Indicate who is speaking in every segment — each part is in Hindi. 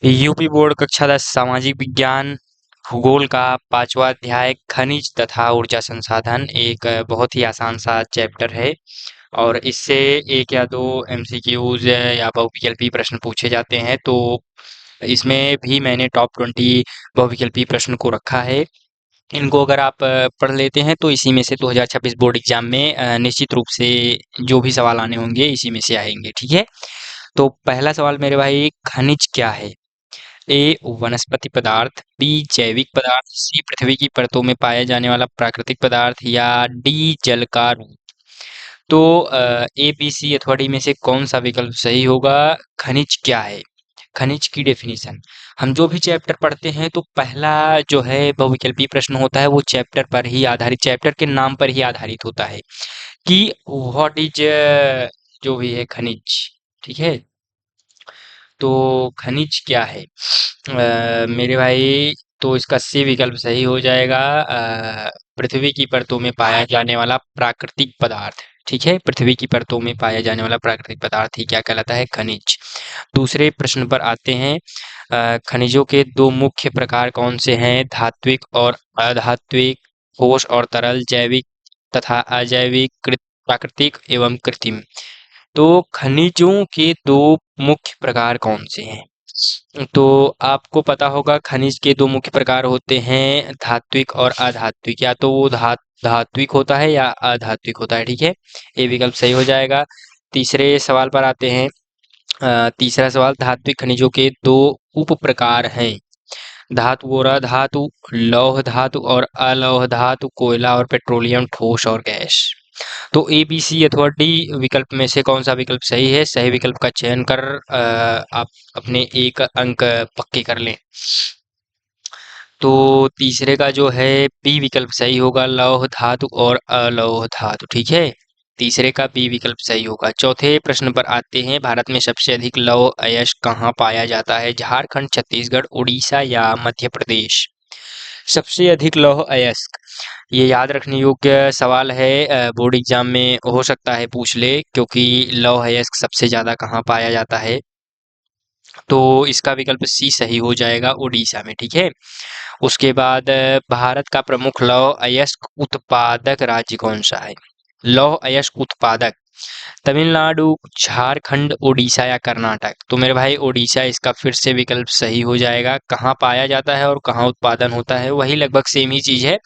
Speaker 1: यूपी बोर्ड कक्षा 10 सामाजिक विज्ञान भूगोल का 5वां अध्याय खनिज तथा ऊर्जा संसाधन एक बहुत ही आसान सा चैप्टर है और इससे एक या दो एमसीक्यूज या बहुविकल्पी प्रश्न पूछे जाते हैं। तो इसमें भी मैंने टॉप 20 बहुविकल्पी प्रश्न को रखा है। इनको अगर आप पढ़ लेते हैं तो इसी में से 2026 बोर्ड एग्जाम में निश्चित रूप से जो भी सवाल आने होंगे इसी में से आएंगे। ठीक है, तो पहला सवाल मेरे भाई, खनिज क्या है? ए वनस्पति पदार्थ, बी जैविक पदार्थ, सी पृथ्वी की परतों में पाया जाने वाला प्राकृतिक पदार्थ या डी जल का रूप। तो ए बी सी अथवा डी में से कौन सा विकल्प सही होगा? खनिज क्या है, खनिज की डेफिनेशन। हम जो भी चैप्टर पढ़ते हैं तो पहला जो है बहुविकल्पी प्रश्न होता है वो चैप्टर पर ही आधारित, चैप्टर के नाम पर ही आधारित होता है कि व्हाट इज जो भी है खनिज। ठीक है, तो खनिज क्या है मेरे भाई? तो इसका सी विकल्प सही हो जाएगा। पृथ्वी की परतों में पाया जाने वाला प्राकृतिक पदार्थ। ठीक है, पृथ्वी की परतों में पाया जाने वाला प्राकृतिक पदार्थ ही क्या कहलाता है? खनिज। दूसरे प्रश्न पर आते हैं। खनिजों के दो मुख्य प्रकार कौन से हैं? धात्विक और अधात्विक, ठोस और तरल, जैविक तथा अजैविक, प्राकृतिक एवं कृत्रिम। तो खनिजों के दो मुख्य प्रकार कौन से हैं? तो आपको पता होगा खनिज के दो मुख्य प्रकार होते हैं धात्विक और अधात्विक। या तो वो धात्विक होता है या अधात्विक होता है। ठीक है, ये विकल्प सही हो जाएगा। तीसरे सवाल पर आते हैं। तीसरा सवाल, धात्विक खनिजों के दो उप प्रकार हैं। धातु और अधातु, लौह धातु और अलौह धातु, कोयला और पेट्रोलियम, ठोस और गैस। तो ए बी सी अथवा डी विकल्प में से कौन सा विकल्प सही है? सही विकल्प का चयन कर आप अपने एक अंक पक्के कर लें। तो तीसरे का जो है बी विकल्प सही होगा, लौह धातु और अलौह धातु। ठीक है, तीसरे का बी विकल्प सही होगा। चौथे प्रश्न पर आते हैं। भारत में सबसे अधिक लौह अयस्क कहाँ पाया जाता है? झारखंड, छत्तीसगढ़, उड़ीसा या मध्य प्रदेश? सबसे अधिक लौह अयस्क, ये याद रखने योग्य सवाल है। बोर्ड एग्जाम में हो सकता है पूछ ले, क्योंकि लौह अयस्क सबसे ज्यादा कहाँ पाया जाता है? तो इसका विकल्प सी सही हो जाएगा, उड़ीसा में। ठीक है, उसके बाद भारत का प्रमुख लौह अयस्क उत्पादक राज्य कौन सा है? लौह अयस्क उत्पादक, तमिलनाडु, झारखंड, उड़ीसा या कर्नाटक? तो मेरे भाई उड़ीसा इसका फिर से विकल्प सही हो जाएगा। कहाँ पाया जाता है और कहाँ उत्पादन होता है वही लगभग सेम ही चीज है।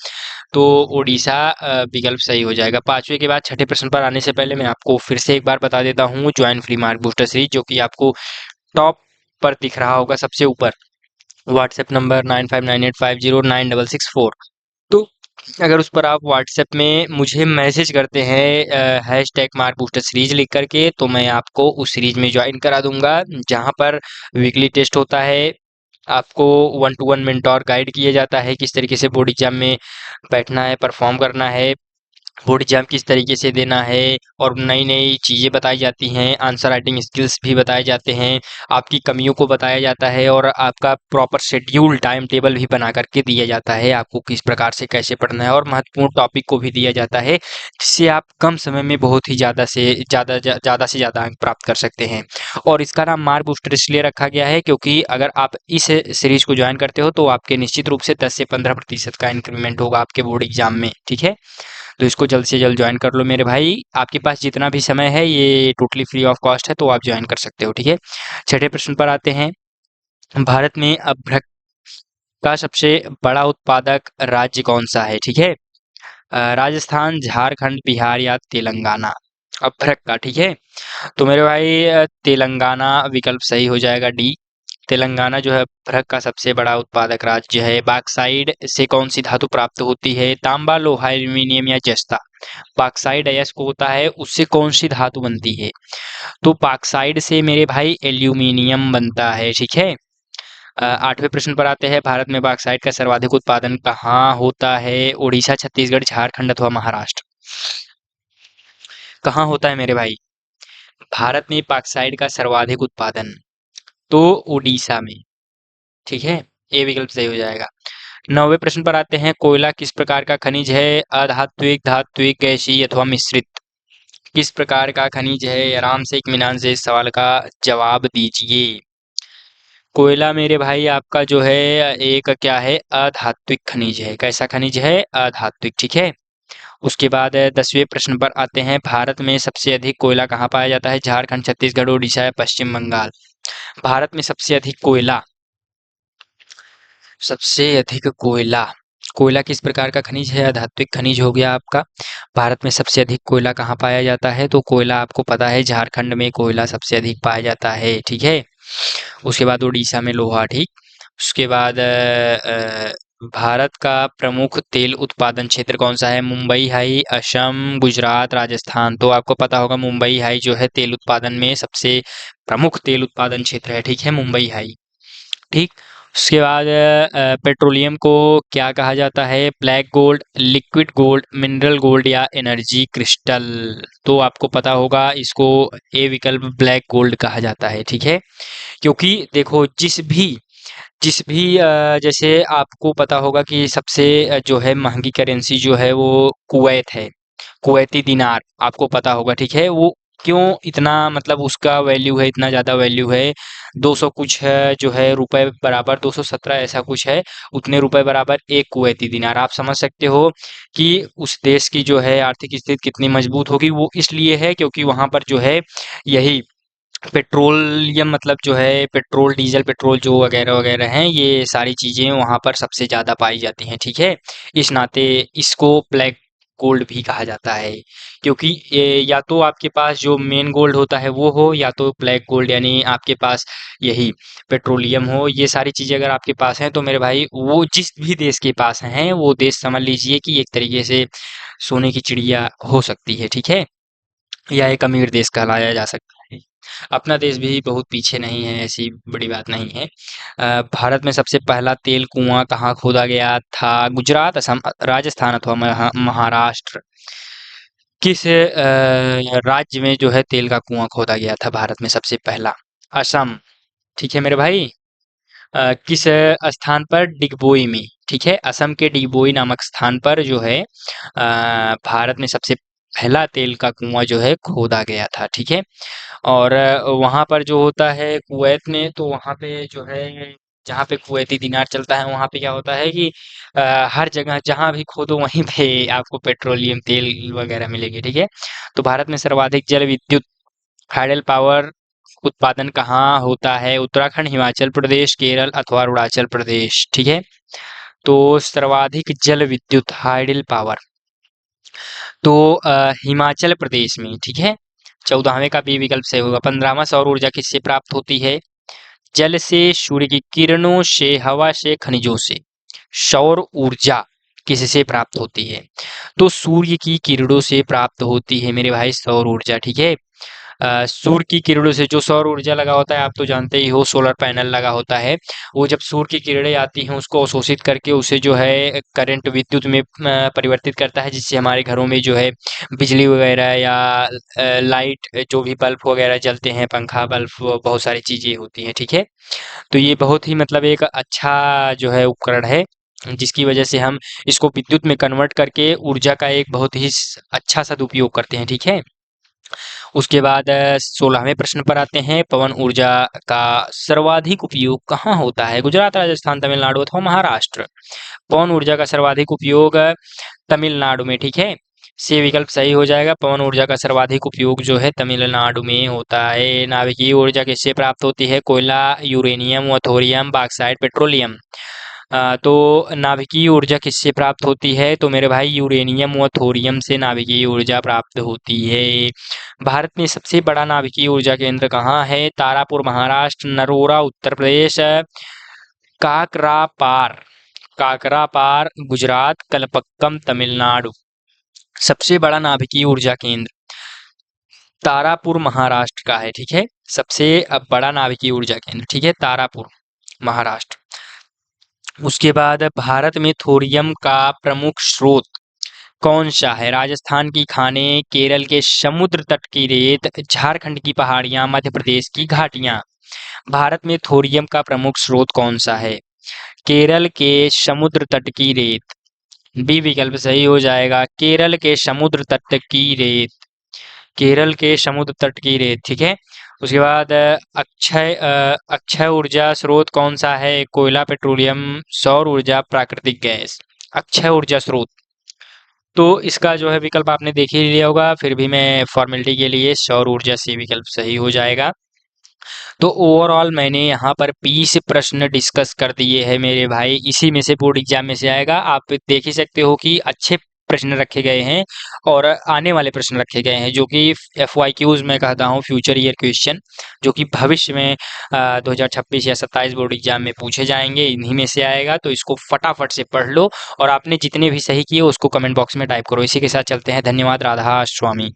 Speaker 1: तो उड़ीसा विकल्प सही हो जाएगा। पांचवे के बाद छठे प्रश्न पर आने से पहले मैं आपको फिर से एक बार बता देता हूँ join free mark booster series, जो कि आपको टॉप पर दिख रहा होगा सबसे ऊपर। WhatsApp number 9598509664। तो अगर उस पर आप व्हाट्सएप में मुझे मैसेज करते हैं हैशटैग मार्क बूस्टर सीरीज लिख करके, तो मैं आपको उस सीरीज में ज्वाइन करा दूंगा, जहां पर वीकली टेस्ट होता है। आपको 1 to 1 मेंटोर गाइड किया जाता है किस तरीके से बोर्ड एग्जाम में बैठना है, परफॉर्म करना है, बोर्ड एग्जाम किस तरीके से देना है, और नई नई चीज़ें बताई जाती हैं, आंसर राइटिंग स्किल्स भी बताए जाते हैं, आपकी कमियों को बताया जाता है, और आपका प्रॉपर शेड्यूल टाइम टेबल भी बना करके दिया जाता है आपको किस प्रकार से कैसे पढ़ना है, और महत्वपूर्ण टॉपिक को भी दिया जाता है, जिससे आप कम समय में बहुत ही ज़्यादा से ज़्यादा अंक प्राप्त कर सकते हैं। और इसका नाम मार्क बूस्टर इसलिए रखा गया है क्योंकि अगर आप इस सीरीज को ज्वाइन करते हो तो आपके निश्चित रूप से 10 से 15% का इंक्रीमेंट होगा आपके बोर्ड एग्जाम में। ठीक है, तो इसको जल्द से जल्द ज्वाइन कर लो मेरे भाई। आपके पास जितना भी समय है ये टोटली फ्री ऑफ कॉस्ट है, तो आप ज्वाइन कर सकते हो। ठीक है, छठे प्रश्न पर आते हैं। भारत में अभ्रक का सबसे बड़ा उत्पादक राज्य कौन सा है? ठीक है, राजस्थान, झारखंड, बिहार या तेलंगाना? अभ्रक का। ठीक है, तो मेरे भाई तेलंगाना विकल्प सही हो जाएगा, डी। तेलंगाना जो है भ्रक का सबसे बड़ा उत्पादक राज्य है। बॉक्साइड से कौन सी धातु प्राप्त होती है? तांबा, लोहा, एल्यूमिनियम या जस्ता? बॉक्साइड अयस्क होता है, उससे कौन सी धातु बनती है? तो बॉक्साइड से मेरे भाई एल्यूमिनियम बनता है। ठीक है, आठवें प्रश्न पर आते हैं। भारत में बॉक्साइड का सर्वाधिक उत्पादन कहाँ होता है? उड़ीसा, छत्तीसगढ़, झारखंड अथवा महाराष्ट्र? कहाँ होता है मेरे भाई भारत में बॉक्साइड का सर्वाधिक उत्पादन? तो उड़ीसा में। ठीक है, ए विकल्प सही हो जाएगा। नौवें प्रश्न पर आते हैं। कोयला किस प्रकार का खनिज है? अधात्विक, धात्विक, गैसीय अथवा मिश्रित? किस प्रकार का खनिज है? आराम से इत्मीनान से इस सवाल का जवाब दीजिए। कोयला मेरे भाई आपका जो है एक क्या है, अधात्विक खनिज है। कैसा खनिज है? अधात्विक, ठीक है। उसके बाद 10वें प्रश्न पर आते हैं। भारत में सबसे अधिक कोयला कहाँ पाया जाता है? झारखंड, छत्तीसगढ़, उड़ीसा या पश्चिम बंगाल? भारत में सबसे अधिक कोयला, सबसे अधिक कोयला, कोयला किस प्रकार का खनिज है? अधात्विक खनिज हो गया आपका। भारत में सबसे अधिक कोयला कहाँ पाया जाता है? तो कोयला आपको पता है झारखंड में कोयला सबसे अधिक पाया जाता है, ठीक है। उसके बाद उड़ीसा में लोहा, ठीक। उसके बाद भारत का प्रमुख तेल उत्पादन क्षेत्र कौन सा है? मुंबई हाई, असम, गुजरात, राजस्थान। तो आपको पता होगा मुंबई हाई जो है तेल उत्पादन में सबसे प्रमुख तेल उत्पादन क्षेत्र है, ठीक है, मुंबई हाई, ठीक। उसके बाद पेट्रोलियम को क्या कहा जाता है? Black gold, liquid gold, mineral gold या एनर्जी क्रिस्टल? तो आपको पता होगा इसको ए विकल्प ब्लैक गोल्ड कहा जाता है, ठीक है। क्योंकि देखो जिस भी जैसे आपको पता होगा कि सबसे जो है महंगी करेंसी जो है वो कुवैत है, कुवैती दिनार, आपको पता होगा, ठीक है। वो क्यों इतना मतलब उसका वैल्यू है, इतना ज़्यादा वैल्यू है, 200 कुछ है जो है रुपए बराबर, 217 ऐसा कुछ है, उतने रुपए बराबर एक कुवैती दिनार। आप समझ सकते हो कि उस देश की जो है आर्थिक स्थिति कितनी मजबूत होगी। वो इसलिए है क्योंकि वहाँ पर जो है यही पेट्रोलियम मतलब जो है पेट्रोल, डीजल, पेट्रोल जो वगैरह-वगैरह हैं, ये सारी चीज़ें वहाँ पर सबसे ज़्यादा पाई जाती हैं, ठीक है? इस नाते इसको ब्लैक गोल्ड भी कहा जाता है, क्योंकि ये या तो आपके पास जो मेन गोल्ड होता है वो हो, या तो ब्लैक गोल्ड यानी आपके पास यही पेट्रोलियम हो। ये सारी चीज़ें अगर आपके पास हैं तो मेरे भाई वो जिस भी देश के पास हैं, वो देश समझ लीजिए कि एक तरीके से सोने की चिड़िया हो सकती है, ठीक है? या एक अमीर देश कहलाया जा सकता है। अपना देश भी बहुत पीछे नहीं है, ऐसी बड़ी बात नहीं है। भारत में सबसे पहला तेल कुआँ कहाँ खोदा गया था? गुजरात, असम, राजस्थान अथवा महाराष्ट्र? किस राज्य में जो है तेल का कुआँ खोदा गया था भारत में सबसे पहला? असम, ठीक है मेरे भाई। किस स्थान पर? डिगबोई में, ठीक है। असम के डिगबोई नामक स्थान पर जो है भारत में सबसे पहला तेल का कुआँ जो है खोदा गया था, ठीक है। और वहाँ पर जो होता है कुवैत में, तो वहाँ पे जो है जहाँ पे कुवैती दिनार चलता है वहाँ पे क्या होता है कि हर जगह जहाँ भी खोदो वहीं पे आपको पेट्रोलियम तेल वगैरह मिलेगी, ठीक है। तो भारत में सर्वाधिक जल विद्युत हाइडल पावर उत्पादन कहाँ होता है? उत्तराखंड, हिमाचल प्रदेश, केरल अथवा अरुणाचल प्रदेश, ठीक है। तो सर्वाधिक जल विद्युत हाइडल पावर तो हिमाचल प्रदेश में, ठीक है। 14वें का बी विकल्प सही होगा। 15वां सौर ऊर्जा किससे प्राप्त होती है? जल से, सूर्य की किरणों से, हवा से, खनिजों से। सौर ऊर्जा किससे प्राप्त होती है? तो सूर्य की किरणों से प्राप्त होती है मेरे भाई सौर ऊर्जा, ठीक है। सूर्य की किरणों से जो सौर ऊर्जा लगा होता है, आप तो जानते ही हो, सोलर पैनल लगा होता है। वो जब सूर्य की किरणें आती हैं उसको अवशोषित करके उसे जो है करंट विद्युत में परिवर्तित करता है, जिससे हमारे घरों में जो है बिजली वगैरह या लाइट जो भी बल्ब वगैरह जलते हैं, पंखा, बल्ब, बहुत सारी चीज़ें होती हैं, ठीक है। तो ये बहुत ही मतलब एक अच्छा जो है उपकरण है, जिसकी वजह से हम इसको विद्युत में कन्वर्ट करके ऊर्जा का एक बहुत ही अच्छा सदुपयोग करते हैं, ठीक है। उसके बाद 16वें प्रश्न पर आते हैं। पवन ऊर्जा का सर्वाधिक उपयोग कहाँ होता है? गुजरात, राजस्थान, तमिलनाडु अथवा महाराष्ट्र? पवन ऊर्जा का सर्वाधिक उपयोग तमिलनाडु में, ठीक है। सी विकल्प सही हो जाएगा। पवन ऊर्जा का सर्वाधिक उपयोग जो है तमिलनाडु में होता है। नाभिकीय ऊर्जा किससे प्राप्त होती है? कोयला, यूरेनियम, थोरियम, बॉक्साइट, पेट्रोलियम? तो नाभिकीय ऊर्जा किससे प्राप्त होती है? तो मेरे भाई यूरेनियम व थोरियम से नाभिकीय ऊर्जा प्राप्त होती है। भारत में सबसे बड़ा नाभिकीय ऊर्जा केंद्र कहाँ है? तारापुर, महाराष्ट्र, नरोरा, उत्तर प्रदेश, काकरापार, काकरापार गुजरात, कलपक्कम तमिलनाडु? सबसे बड़ा नाभिकीय ऊर्जा केंद्र तारापुर महाराष्ट्र का है, ठीक है। सबसे बड़ा नाभिकीय ऊर्जा केंद्र, ठीक है, तारापुर महाराष्ट्र। उसके बाद भारत में थोरियम का प्रमुख स्रोत कौन सा है? राजस्थान की खानें, केरल के समुद्र तट की रेत, झारखंड की पहाड़ियां, मध्य प्रदेश की घाटियां? भारत में थोरियम का प्रमुख स्रोत कौन सा है? केरल के समुद्र तट की रेत, बी विकल्प सही हो जाएगा। केरल के समुद्र तट की रेत, केरल के समुद्र तट की रेत, ठीक है। उसके बाद अक्षय ऊर्जा स्रोत कौन सा है? कोयला, पेट्रोलियम, सौर ऊर्जा, प्राकृतिक गैस। अक्षय ऊर्जा स्रोत, तो इसका जो है विकल्प आपने देख ही लिया होगा, फिर भी मैं फॉर्मेलिटी के लिए सौर ऊर्जा से विकल्प सही हो जाएगा। तो ओवरऑल मैंने यहाँ पर 20 प्रश्न डिस्कस कर दिए हैं मेरे भाई, इसी में से बोर्ड एग्जाम में से आएगा। आप देख ही सकते हो कि अच्छे प्रश्न रखे गए हैं और आने वाले प्रश्न रखे गए हैं, जो कि FYQs मैं कहता हूँ, फ्यूचर ईयर क्वेश्चन, जो कि भविष्य में 2026 या 27 बोर्ड एग्जाम में पूछे जाएंगे, इन्हीं में से आएगा। तो इसको फटाफट से पढ़ लो और आपने जितने भी सही किए उसको कमेंट बॉक्स में टाइप करो। इसी के साथ चलते हैं, धन्यवाद, राधा स्वामी।